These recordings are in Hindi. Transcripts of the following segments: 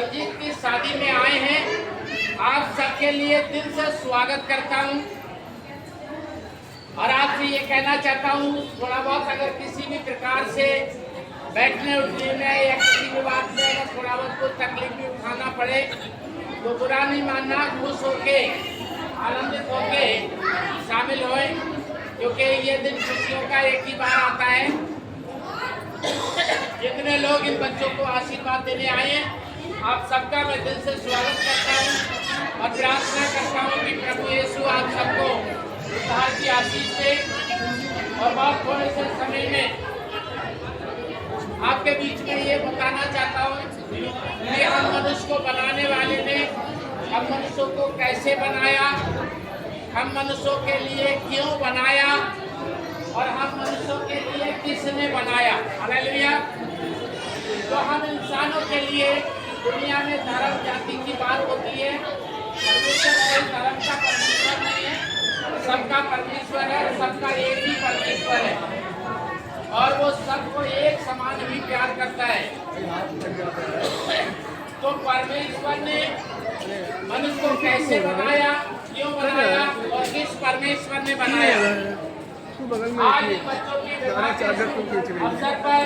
सुरजीत की शादी में आए हैं। आप सबके लिए दिल से स्वागत करता हूं और आपसे ये कहना चाहता हूं, थोड़ा बहुत अगर किसी भी प्रकार से बैठने उठने में या किसी भी बात में अगर थोड़ा बहुत कोई तकलीफ भी उठाना पड़े तो बुरा नहीं मानना, खुश होके आनंदित होके शामिल होए, क्योंकि ये दिन खुशियों का एक ही बार आता है। जितने लोग इन बच्चों को आशीर्वाद देने आए हैं, आप सबका मैं दिल से स्वागत करता हूँ और प्रार्थना करता हूँ कि प्रभु यीशु आप सबको उद्धार की आशीष दे। और बहुत थोड़े से समय में आपके बीच में ये बताना चाहता हूँ कि हम मनुष्य को बनाने वाले ने हम मनुष्यों को कैसे बनाया, हम मनुष्यों के लिए क्यों बनाया और हम मनुष्यों के लिए किसने बनाया। हालेलुया। तो हम इंसानों के लिए दुनिया में धर्म जाति की बात होती है। परमेश्वर कोई धर्म का परमेश्वर नहीं है, सबका परमेश्वर है, सबका एक ही परमेश्वर है और वो सबको एक समान ही प्यार करता है। तो परमेश्वर ने मनुष्य को कैसे बनाया, क्यों बनाया और किस परमेश्वर ने बनाया। आज इन बच्चों की अवसर पर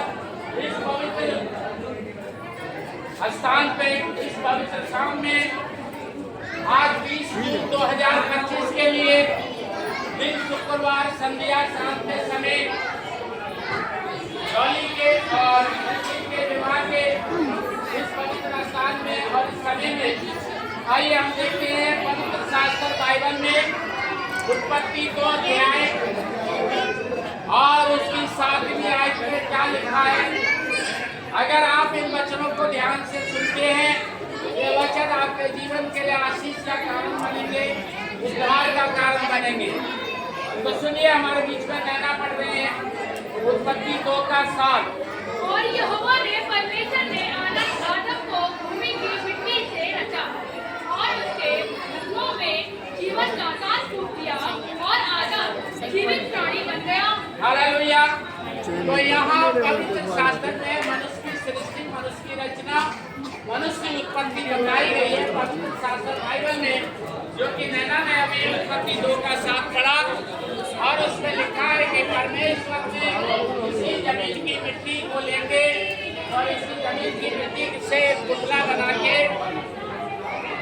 इस पवित्र स्थान पे, इस पवित्र शाम में आज 20 जून 2025 के लिए दिन शुक्रवार संध्या शाम के समय डॉली के और के विवाह के इस पवित्र स्थान में और इस समय में आइए हम देखते हैं पवित्र शास्त्र बाइबल में उत्पत्ति को अध्याय और उसकी 7वीं आयत में क्या लिखा है। अगर आप इन वचनों को ध्यान से सुनते हैं, ये वचन आपके जीवन के लिए आशीष का कारण बनेंगे, उद्धार का कारण बनेंगे। तो सुनिए, हमारे बीच में कहना पड़ रहे हैं उत्पत्ति 2:7। और यहोवा ने परमेश्वर ने आदम को भूमि की मिट्टी से रचा और उसके नथनों में जीवन का सांस फूंक दिया और आदम जीवित प्राणी बन गया। हालेलुया। तो यहाँ पवित्र शास्त्र में मनुष्य की सृष्टि, मनुष्य की रचना, मनुष्य की उत्पत्ति बताई गई है पवित्र शास्त्र बाइबल में, जो कि नैना ने अभी उत्पत्ति 2:7 पढ़ा और उसमें लिखा है कि परमेश्वर ने इसी जमीन की मिट्टी को लेके और इसी जमीन की मिट्टी से पुतला बना के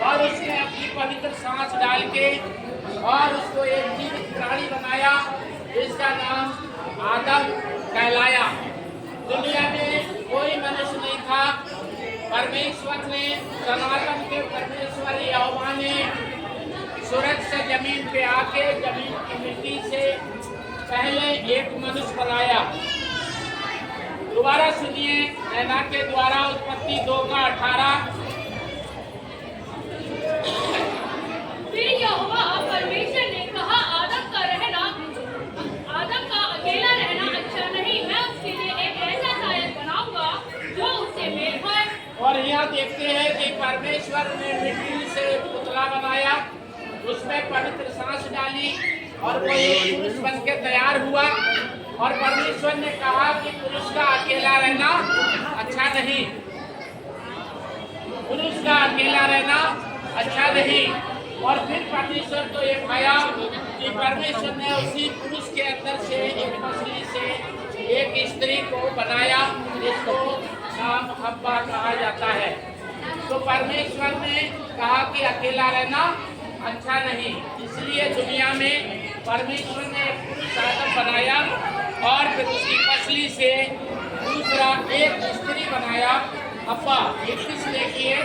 और उसमें अपनी पवित्र सांस डाल के और उसको एक जीवित प्राणी बनाया, जिसका नाम आदम कहलाया। दुनिया में कोई मनुष्य नहीं था। परमेश्वर ने, सनातन के परमेश्वर यहोवा ने सूरज से जमीन पे आके जमीन की मिट्टी से पहले एक मनुष्य बनाया। दोबारा सुनिए, नैना के द्वारा उत्पत्ति 2:18। फिर यहोवा परमेश्वर ने कहा, आदम का अकेला रहना अच्छा नहीं, मैं उसके लिए एक ऐसा सायक बनाऊंगा जो उससे मेल खाए। और यहाँ देखते हैं कि परमेश्वर ने मिट्टी से पुतला बनाया, उसमें पवित्र सांस डाली और वो एक पुरुष बन के तैयार हुआ। और परमेश्वर ने कहा कि पुरुष का अकेला रहना अच्छा नहीं, पुरुष का अकेला रहना अच्छा नहीं। और फिर परमेश्वर को ये पाया कि परमेश्वर ने उसी पुरुष के अंदर से एक मछली से एक स्त्री को बनाया, जिसको नाम हव्वा कहा जाता है। तो परमेश्वर ने कहा कि अकेला रहना अच्छा नहीं, इसलिए दुनिया में परमेश्वर ने एक पुरुष आदम बनाया और फिर उसकी मछली से दूसरा एक स्त्री बनाया, हव्वा। ये किस लिए किए?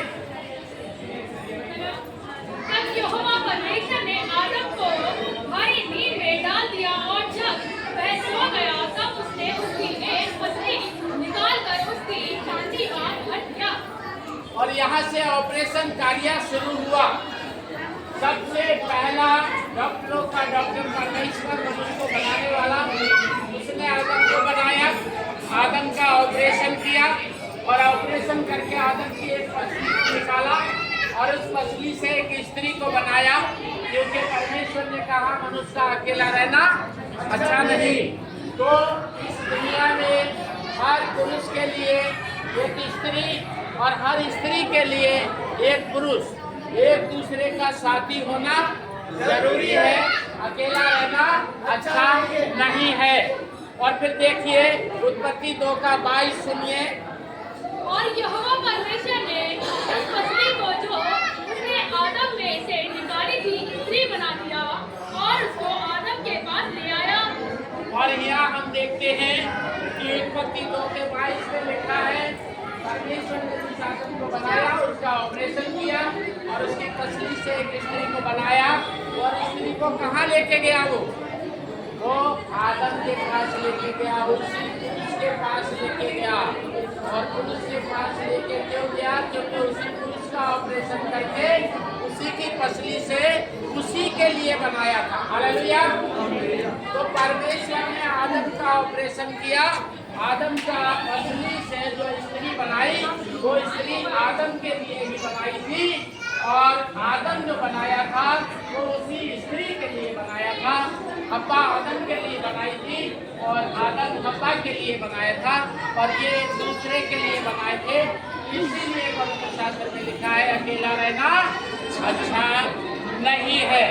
तब यहोवा परमेश्वर ने आदम को भारी नींद में डाल दिया और जब वह सो गया तब उसने उसकी एक मछली निकालकर उसकी चांदी का भर दिया। और यहाँ से ऑपरेशन कार्य शुरू हुआ। सबसे पहला डॉक्टरों का डॉक्टर परमेश्वर मनुष्य को बनाने वाला, उसने आदम को बनाया, आदम का ऑपरेशन किया और ऑपरेशन करके आदम की एक मछली निकाला और उस मछली से एक स्त्री को बनाया, क्योंकि परमेश्वर ने कहा मनुष्य का अकेला रहना अच्छा नहीं। तो इस दुनिया में हर पुरुष के लिए एक स्त्री और हर स्त्री के लिए एक पुरुष एक दूसरे का साथी होना जरूरी है। अकेला रहना अच्छा नहीं है। और फिर देखिए उत्पत्ति 2:22 सुनिए। और यहोवा परमेश्वर ने उस पसली को जो उसने आदम में से निकाली थी स्त्री बना दिया और उसको आदम के पास ले आया। और यहाँ हम देखते हैं कि उत्पत्ति 2:22 में लिखा है परमेश्वर ने उस आदम को बनाया, उसका ऑपरेशन किया और उसकी पसली से एक स्त्री को बनाया। और स्त्री को कहाँ लेके गया? वो आदम के पास लेके गया, उसी पुरुष के पास लेके गया। और पुरुष के पास लेके क्यों गया? क्योंकि उसी पुरुष का ऑपरेशन करके उसी की पसली से उसी के लिए बनाया था। हालेलुया। तो परमेश्वर ने आदम का ऑपरेशन किया। आदम का पसली से जो स्त्री बनाई वो स्त्री आदम के लिए ही बनाई थी। और आदम जो बनाया था वो उसी स्त्री के लिए बनाया था। हब्बा आदम के लिए बनाई थी और आदम हब्बा के लिए बनाया था। और ये एक दूसरे के लिए बनाए थे। इसीलिए पवित्र शास्त्र में लिखा है अकेला रहना अच्छा नहीं है।